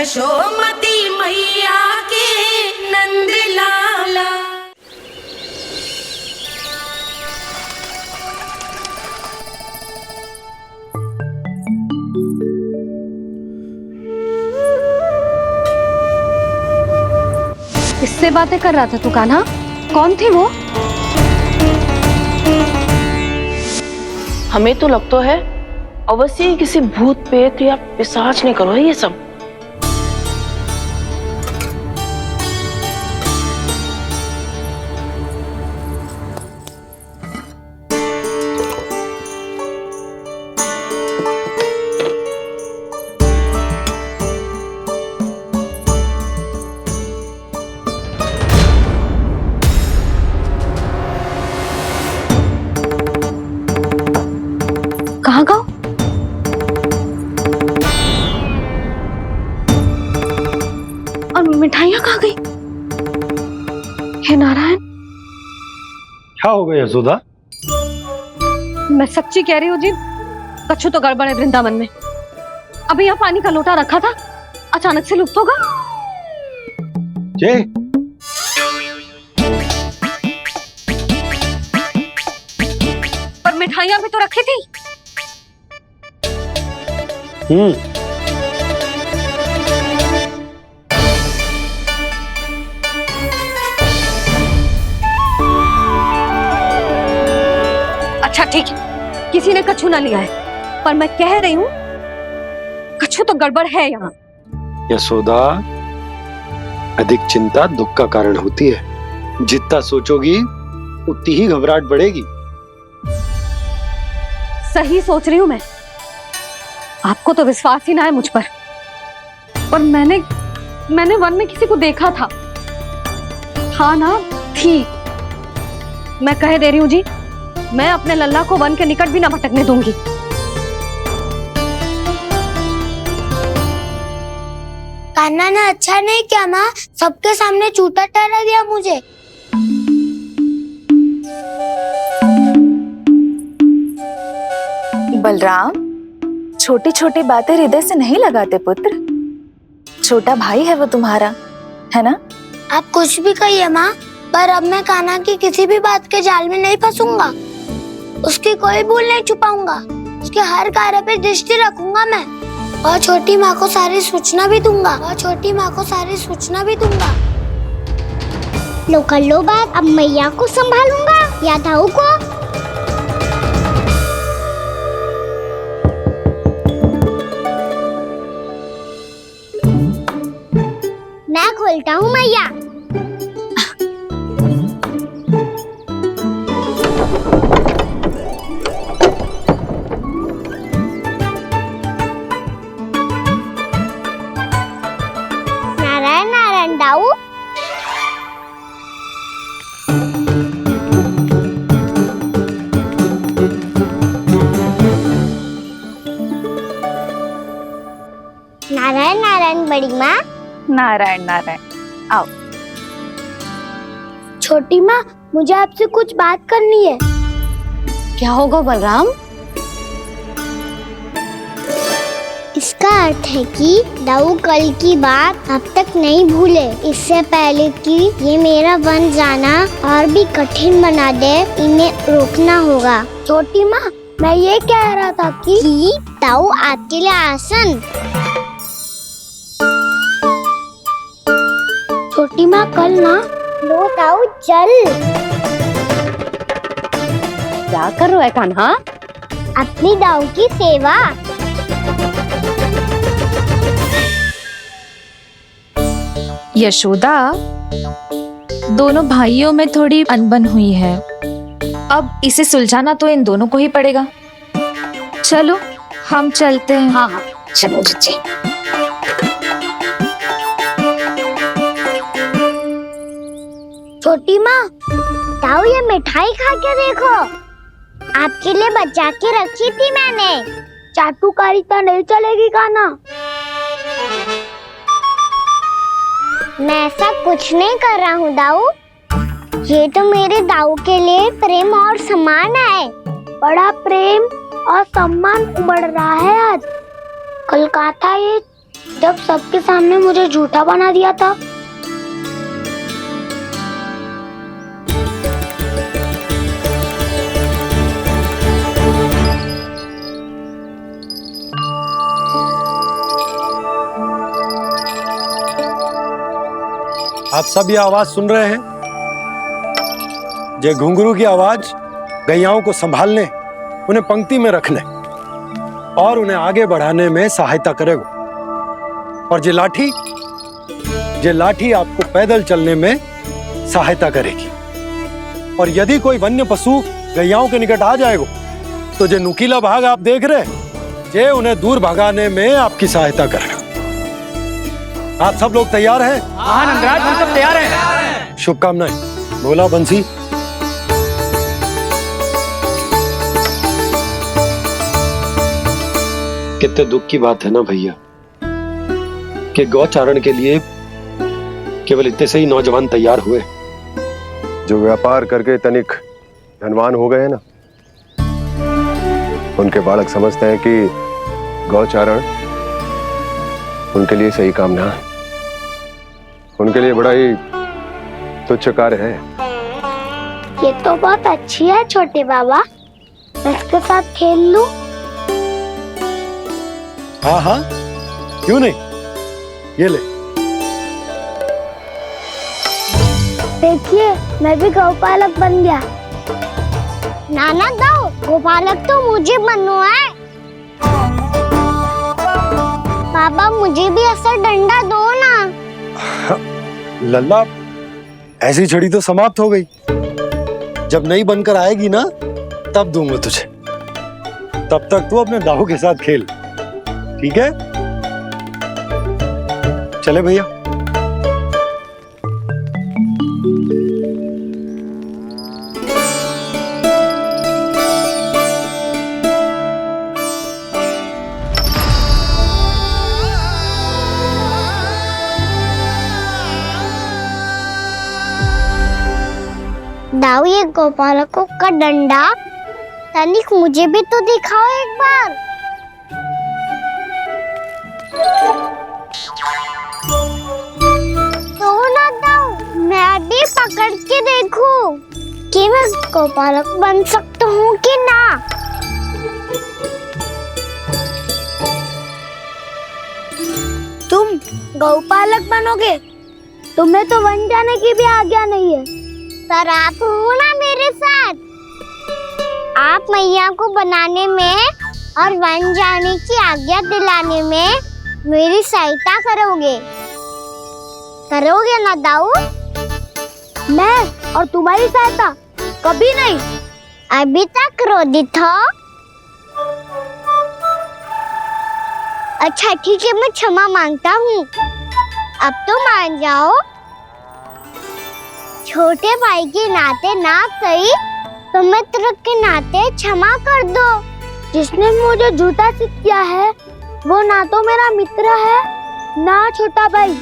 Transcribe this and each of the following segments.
यशोमती मैया के नंद लाला। किससे बातें कर रहा था तू कान्हा? कौन थी वो? हमें तो लगता है अवश्य ही किसी भूत प्रेत या पिशाच ने करो है ये सब। कहाँ गाँव? और मिठाइयाँ कहाँ गई? हे नारायण, क्या हो गया यशोदा? मैं सच्ची कह रही हूँ जी, कछु तो गड़बड़ है वृंदावन में। अभी यहाँ पानी का लोटा रखा था, अचानक से लुप्त होगा। जय पर मिठाइयाँ भी तो रखी थी। अच्छा ठीक है, किसी ने कछु ना लिया है, पर मैं कह रही हूँ कछु तो गड़बड़ है यहाँ। यशोदा, अधिक चिंता दुख का कारण होती है। जितना सोचोगी उतनी ही घबराहट बढ़ेगी। सही सोच रही हूँ मैं। आपको तो विश्वास ही ना है मुझ पर मैंने वन में किसी को देखा था। हाँ ना, थी। मैं कह दे रही हूँ जी, मैं अपने लल्ला को वन के निकट भी ना भटकने दूंगी। कान्हा ने अच्छा नहीं किया माँ, सबके सामने झूठा ठहरा दिया मुझे। बलराम, छोटी छोटी बातें हृदय से नहीं लगाते पुत्र। छोटा भाई है वो तुम्हारा, है ना? आप कुछ भी कहिए माँ, पर अब मैं कान्हा की किसी भी बात के जाल में नहीं फंसूंगा। उसकी कोई भूल नहीं छुपाऊंगा। उसके हर कार्य पे दृष्टि रखूंगा मैं, और छोटी माँ को सारी सूचना भी दूंगा। लो कर लो बात, अब मैया को संभालूंगा या दाऊ को। मैं खोलता हूँ मैया। नारायण नारायण दाऊ। नारायण नारायण बड़ी माँ। नारायण नारायण, आओ। छोटी माँ, मुझे आपसे कुछ बात करनी है। क्या होगा बलराम? इसका अर्थ है कि दाऊ कल की बात अब तक नहीं भूले, इससे पहले कि ये मेरा वन जाना और भी कठिन बना दे, इन्हें रोकना होगा। छोटी माँ, मैं ये कह रहा था कि दाऊ आपके लिए आसन। छोटी माँ, कल ना लो दाऊ चल। क्या कर रहा है कान्हा? अपनी दाऊ की सेवा। यशोदा, दोनों भाइयों में थोड़ी अनबन हुई है। अब इसे सुलझाना तो इन दोनों को ही पड़ेगा। चलो हम चलते हैं। हाँ हाँ, चलो बच्चे। छोटी माँ, दाऊ ये मिठाई खा के देखो, आपके लिए बचा के रखी थी मैंने। चाटुकारिता नहीं चलेगी कान्हा। मैं ऐसा कुछ नहीं कर रहा हूँ दाऊ, ये तो मेरे दाऊ के लिए प्रेम और सम्मान है। बड़ा प्रेम और सम्मान उमड़ रहा है आज। कल का था ये जब सबके सामने मुझे झूठा बना दिया था। आप सब ये आवाज सुन रहे हैं? ये घुंघरू की आवाज गैयाओं को संभालने, उन्हें पंक्ति में रखने और उन्हें आगे बढ़ाने में सहायता करेगा। और ये लाठी आपको पैदल चलने में सहायता करेगी। और यदि कोई वन्य पशु गैयाओं के निकट आ जाएगा तो ये नुकीला भाग आप देख रहे हैं, ये उन्हें दूर भगाने में आपकी सहायता करेगा। आप सब लोग तैयार हैं? हाँ नंदराज, हम सब तैयार हैं। शुभकामनाएं। बोला बंसी। कितने दुख की बात है ना भैया कि गौचारण के लिए केवल इतने से ही नौजवान तैयार हुए। जो व्यापार करके तनिक धनवान हो गए ना, उनके बालक समझते हैं कि गौचारण उनके लिए सही काम ना है, उनके लिए बड़ा ही तुच्छ कार्य है। ये तो बहुत अच्छी है छोटे बाबा, इसके साथ खेल लूं? हाँ हाँ, क्यों नहीं, ये ले। देखिए, मैं भी गौपालक बन गया। नाना दो, गौपालक तो मुझे बनना है। पापा मुझे भी ऐसा डंडा दो ना। लल्ला, ऐसी छड़ी तो समाप्त हो गई। जब नई बनकर आएगी ना तब दूंगा तुझे। तब तक तू अपने दाऊ के साथ खेल, ठीक है? चले भैया। दाऊ, ये गौपालकों का डंडा तनिक मुझे भी तो दिखाओ एक बार। तो ना दाऊ, मैं भी पकड़ के देखूं कि मैं गौपालक बन सकता हूँ कि ना। तुम गौपालक बनोगे? तुम्हें तो वन जाने की भी आज्ञा नहीं है। पर आप हो ना मेरे साथ। आप मैया को बनाने में और वन जाने की आज्ञा दिलाने में मेरी सहायता करोगे ना दाऊ? मैं और तुम्हारी सहायता कभी नहीं। अभी तक क्रोधित हो? अच्छा ठीक है, मैं क्षमा मांगता हूँ। अब तो मान जाओ। छोटे भाई के नाते ना सही तो मित्र के नाते क्षमा कर दो। जिसने मुझे जूता सीख किया है वो ना तो मेरा मित्र है ना छोटा भाई।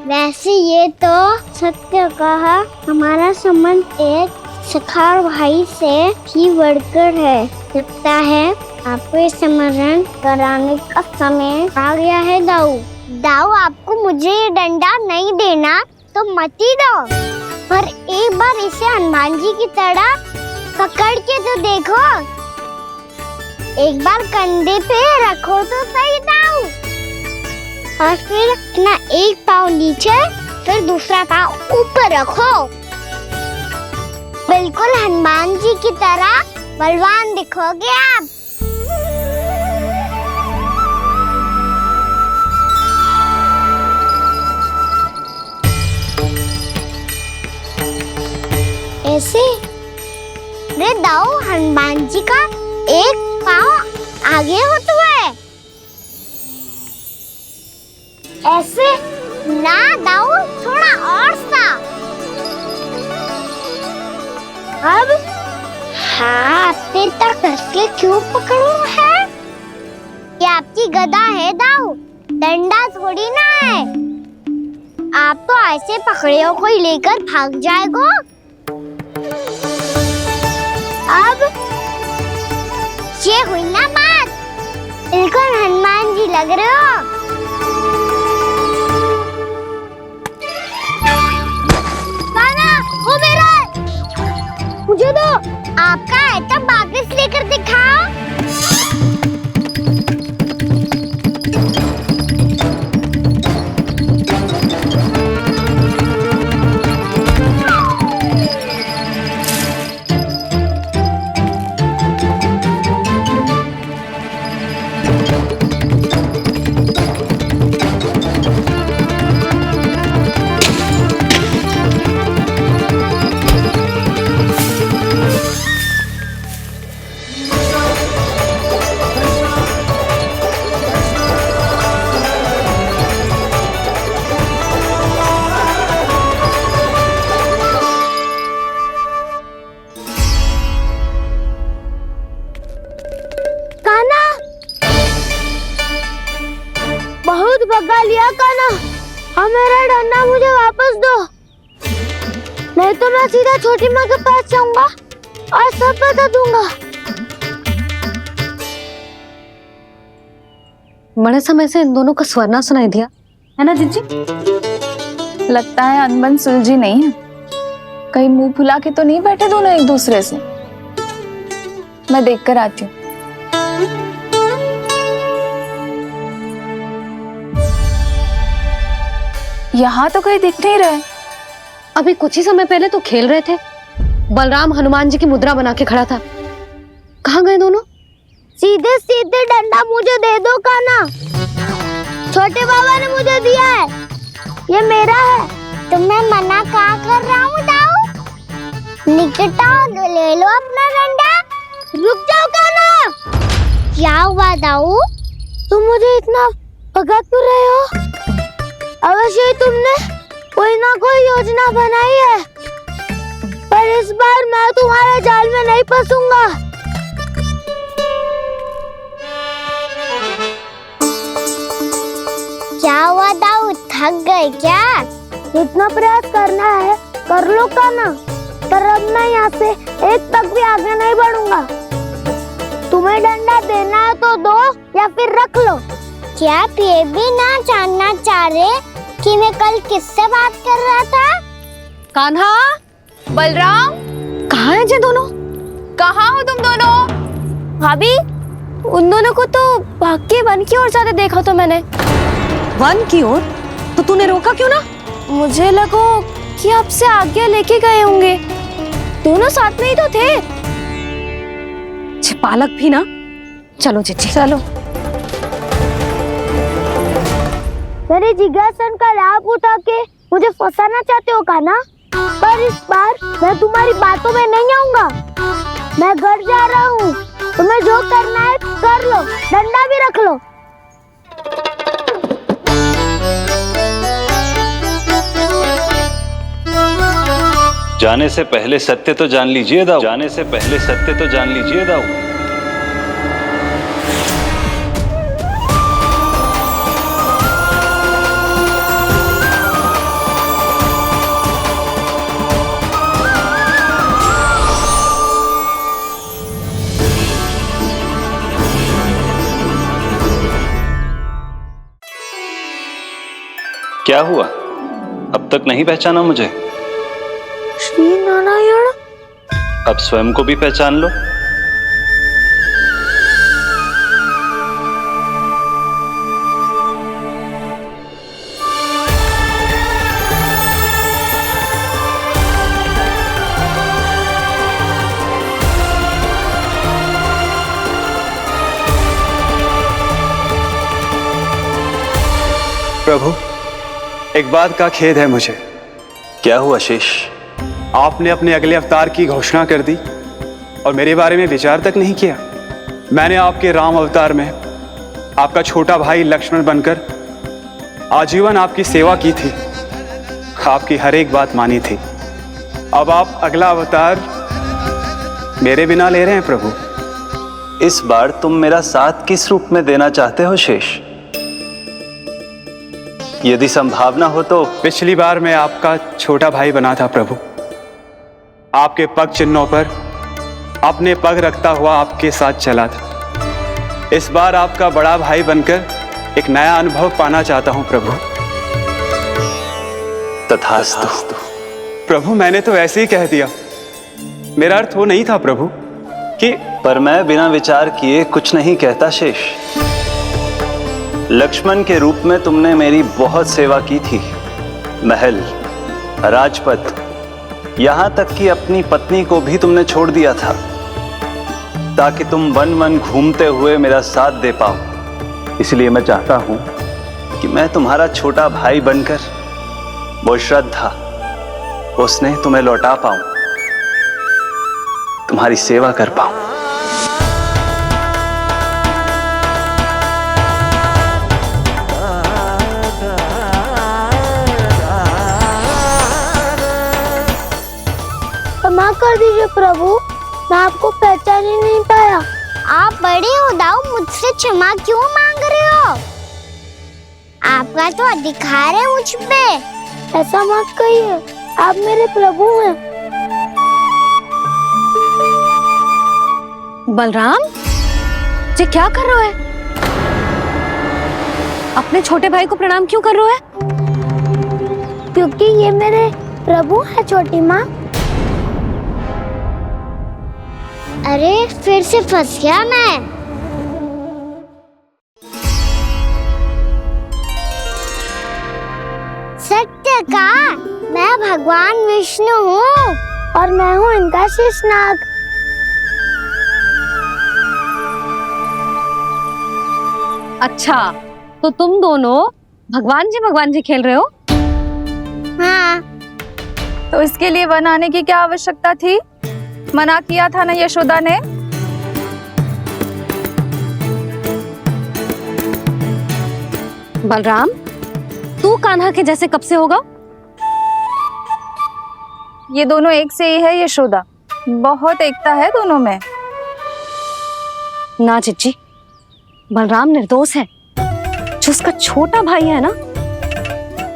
वैसे ये तो सत्य कहा, हमारा संबंध एक सखार भाई से भी बढ़कर है। लगता है आपको स्मरण कराने का समय आ गया है दाऊ। दाऊ, आपको मुझे ये डंडा नहीं देना तो मत ही दो, पर एक बार इसे हनुमान जी की तरह पकड़ के तो देखो। एक बार कंधे पे रखो तो सही दाऊ, और फिर अपना एक पाँव नीचे फिर दूसरा पाँव ऊपर रखो। बिल्कुल हनुमान जी की तरह बलवान दिखोगे आप। ऐसे रे दाऊ, हनुमान जी का एक पाँव आगे होता है। ऐसे ना दाऊ, थोड़ा और सा। अब हाथ तक कसके क्यों पकड़ू है? ये आपकी गदा है दाऊ, डंडा थोड़ी ना है। आप तो ऐसे पकड़े हो कोई लेकर भाग जाएगा। अब ये हुई ना बात। बिल्कुल हनुमान जी लग रहे हो। कान्हा, वो मेरा है। मुझे दो। आपका है तब वापस लेकर दिखाओ। बहुत भगा लिया कान्हा। अब मेरा डंडा मुझे वापस दो, नहीं तो मैं सीधा छोटी माँ के पास जाऊंगा और सब बता दूंगा। बड़े समय से इन दोनों का स्वर ना सुनाई दिया, है ना जीजी? लगता है अनबन सुलझी नहीं है। कहीं मुंह फुला के तो नहीं बैठे दोनों एक दूसरे से। मैं देख कर आती हूँ। यहाँ तो कहीं दिख नहीं रहे। अभी कुछ ही समय पहले तो खेल रहे थे। बलराम हनुमान जी की मुद्रा बना के खड़ा था। कहाँ गए दोनों? सीधे सीधे डंडा मुझे दे दो कान्हा। छोटे बाबा ने मुझे दिया है, ये मेरा है। तो मैं मना कहाँ कर रहा हूँ दाऊ? निकट आओ, ले लो अपना डंडा। रुक जाओ कान्हा। क्या हुआ दाऊ? तुम मुझे इतना भगा क्यों रहे हो? अवश्य ही तुमने कोई ना कोई योजना बनाई है, पर इस बार मैं तुम्हारे जाल में नहीं फंसूंगा। क्या हुआ दाऊ, थक गए क्या? जितना प्रयास करना है कर लो कान्हा, पर अब मैं यहाँ से एक तक भी आगे नहीं बढ़ूंगा। तुम्हें डंडा देना है तो दो या फिर रख लो। क्या आप ये भी ना जानना चाह रहे कि मैं कल किससे बात कर रहा था? कान्हा, बलराम, कहाँ हैं ये दोनों? कहाँ हो तुम दोनों? भाभी, उन दोनों को तो भाग के वन की ओर जाते देखा तो मैंने। वन की ओर? तो तूने रोका क्यों ना? मुझे लगो कि आपसे आज्ञा लेके गए होंगे। दोनों साथ में ही तो थे। पालक भी ना। चलो जीजी, चलो। मेरे जिज्ञासन का लाभ उठा के मुझे फंसाना चाहते हो कान्हा? पर इस बार मैं तुम्हारी बातों में नहीं आऊंगा। मैं घर जा रहा हूँ, तुम्हें जो करना है कर लो, डंडा भी रख लो। जाने से पहले सत्य तो जान लीजिए दाऊ। जाने से पहले सत्य तो जान लीजिए दाऊ। क्या हुआ? अब तक नहीं पहचाना मुझे? श्री नारायण। अब स्वयं को भी पहचान लो। प्रभु, एक बात का खेद है मुझे। क्या हुआ शेष? आपने अपने अगले अवतार की घोषणा कर दी और मेरे बारे में विचार तक नहीं किया। मैंने आपके राम अवतार में आपका छोटा भाई लक्ष्मण बनकर आजीवन आपकी सेवा की थी, आपकी हर एक बात मानी थी। अब आप अगला अवतार मेरे बिना ले रहे हैं प्रभु। इस बार तुम मेरा साथ किस रूप में देना चाहते हो शेष? यदि संभावना हो तो। पिछली बार मैं आपका छोटा भाई बना था प्रभु। आपके पग चिन्हों पर अपने पग रखता हुआ आपके साथ चला था। इस बार आपका बड़ा भाई बनकर एक नया अनुभव पाना चाहता हूं प्रभु। तथास्तु। प्रभु मैंने तो ऐसे ही कह दिया, मेरा अर्थ वो नहीं था प्रभु कि। पर मैं बिना विचार किए कुछ नहीं कहता शेष। लक्ष्मण के रूप में तुमने मेरी बहुत सेवा की थी। महल, राजपथ, यहां तक कि अपनी पत्नी को भी तुमने छोड़ दिया था ताकि तुम वन वन घूमते हुए मेरा साथ दे पाओ। इसलिए मैं चाहता हूं कि मैं तुम्हारा छोटा भाई बनकर वो श्रद्धा, वो स्नेह तुम्हें लौटा पाऊं, तुम्हारी सेवा कर पाऊं। क्षमा कर दीजिए प्रभु, मैं आपको पहचान ही नहीं पाया। आप बड़े हो दाऊ, मुझसे क्षमा क्यों मांग रहे हो? आपका तो अधिकार है मुझ पे। ऐसा मत कहिए, आप मेरे प्रभु हैं। बलराम, ये क्या कर रहे हो है? अपने छोटे भाई को प्रणाम क्यों कर रहे हो है? क्योंकि ये मेरे प्रभु है छोटी माँ। अरे फिर से फंस गया मैं। सत्य का, मैं भगवान विष्णु हूँ और मैं हूँ इनका शेषनाग। अच्छा, तो तुम दोनों भगवान जी खेल रहे हो? हाँ। तो इसके लिए वन आने की क्या आवश्यकता थी? मना किया था ना यशोदा ने। बलराम, तू कान्हा के जैसे कब से होगा? ये दोनों एक से ही है यशोदा, बहुत एकता है दोनों में। ना चिच्ची, बलराम निर्दोष है। जो उसका छोटा भाई है ना,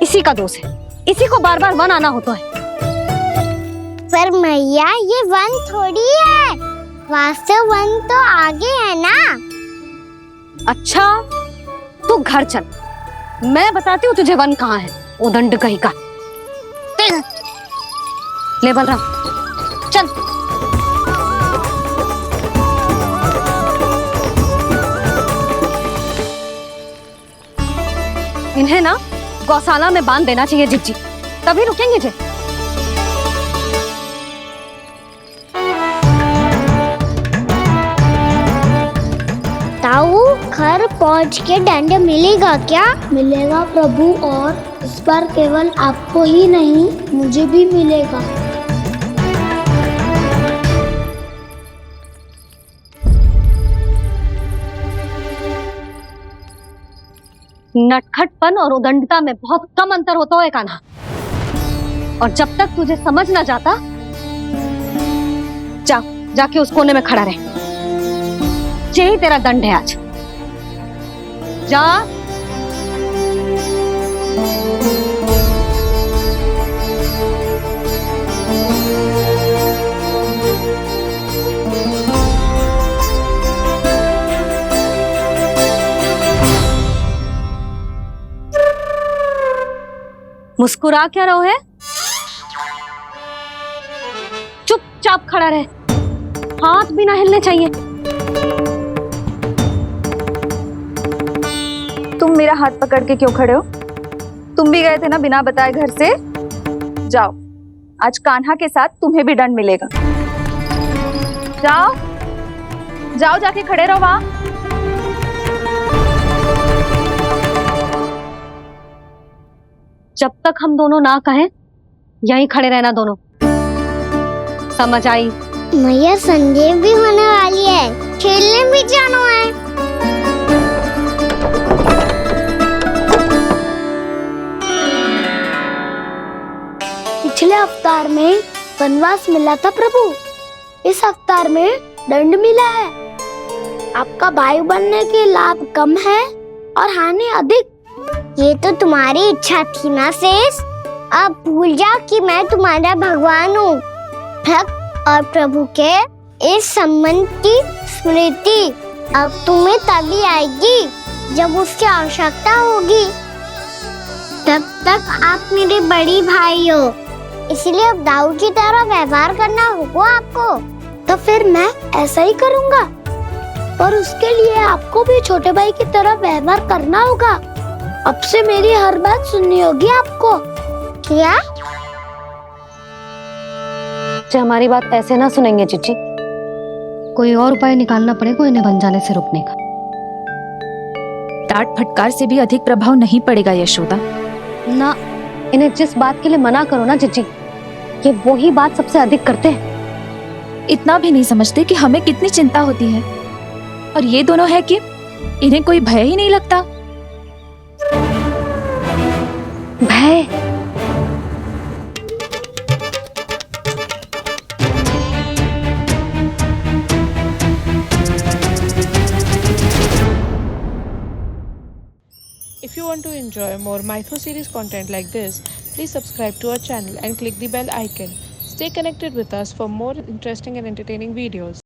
इसी का दोष है। इसी को बार बार वन आना होता है। पर मैया, ये वन थोड़ी है, वास्तव वन तो आगे है ना। अच्छा, तू घर चल, मैं बताती हूँ तुझे वन कहाँ है। उदंड कहीं का। ले बलराम, चल। इन्हें ना गौशाला में बांध देना चाहिए जिज्जी, तभी रुकेंगे जे। ताऊ, घर पहुँच के दंड मिलेगा क्या? मिलेगा प्रभु, और इस बार केवल आपको ही नहीं, मुझे भी मिलेगा। नटखटपन और उदंडता में बहुत कम अंतर होता है कान्हा, और जब तक तुझे समझ ना जाता, जाके उस कोने में खड़ा रहे। यही तेरा दंड है आज। जा। मुस्कुरा क्या रहो है? चुपचाप खड़ा रहे, हाथ भी ना हिलने चाहिए। तुम मेरा हाथ पकड़ के क्यों खड़े हो? तुम भी गए थे ना बिना बताए घर से। जाओ, आज कान्हा के साथ तुम्हें भी दंड मिलेगा। जाओ जाओ, जाके खड़े रहो वहां। जब तक हम दोनों ना कहें, यहीं खड़े रहना दोनों। समझ आई? मैया, संध्या भी होने वाली है, खेलने भी जाना है। पिछले अवतार में वनवास मिला था प्रभु, इस अवतार में दंड मिला है। आपका भाई बनने के लाभ कम है और हानि अधिक। ये तो तुम्हारी इच्छा थी ना शेष। अब भूल जा कि मैं तुम्हारा भगवान हूँ। भक्त और प्रभु के इस संबंध की स्मृति अब तुम्हें तभी आएगी जब उसकी आवश्यकता होगी। तब तक आप मेरे बड़ी भाई हो, इसलिए अब दाऊ की तरह व्यवहार करना होगा आपको। तो फिर मैं ऐसा ही करूँगा, पर उसके लिए आपको भी छोटे भाई की तरह व्यवहार करना होगा। अब से मेरी हर बात सुननी होगी आपको। क्या? हमारी बात ऐसे ना सुनेंगे चिची, कोई और उपाय निकालना पड़ेगा इन्हें बन जाने से रुकने का। डांट फटकार से भी अधिक प्रभाव नहीं पड़ेगा यशोदा। ना, इन्हें जिस बात के लिए मना करो ना चिची, ये वही बात सबसे अधिक करते हैं। इतना भी नहीं समझते कि हमें कितनी चिंता होती है, और ये दोनों है कि इन्हें कोई भय ही नहीं लगता। भय? If you want to enjoy more Mythos series content like this, please subscribe to our channel and click the bell icon. Stay connected with us for more interesting and entertaining videos.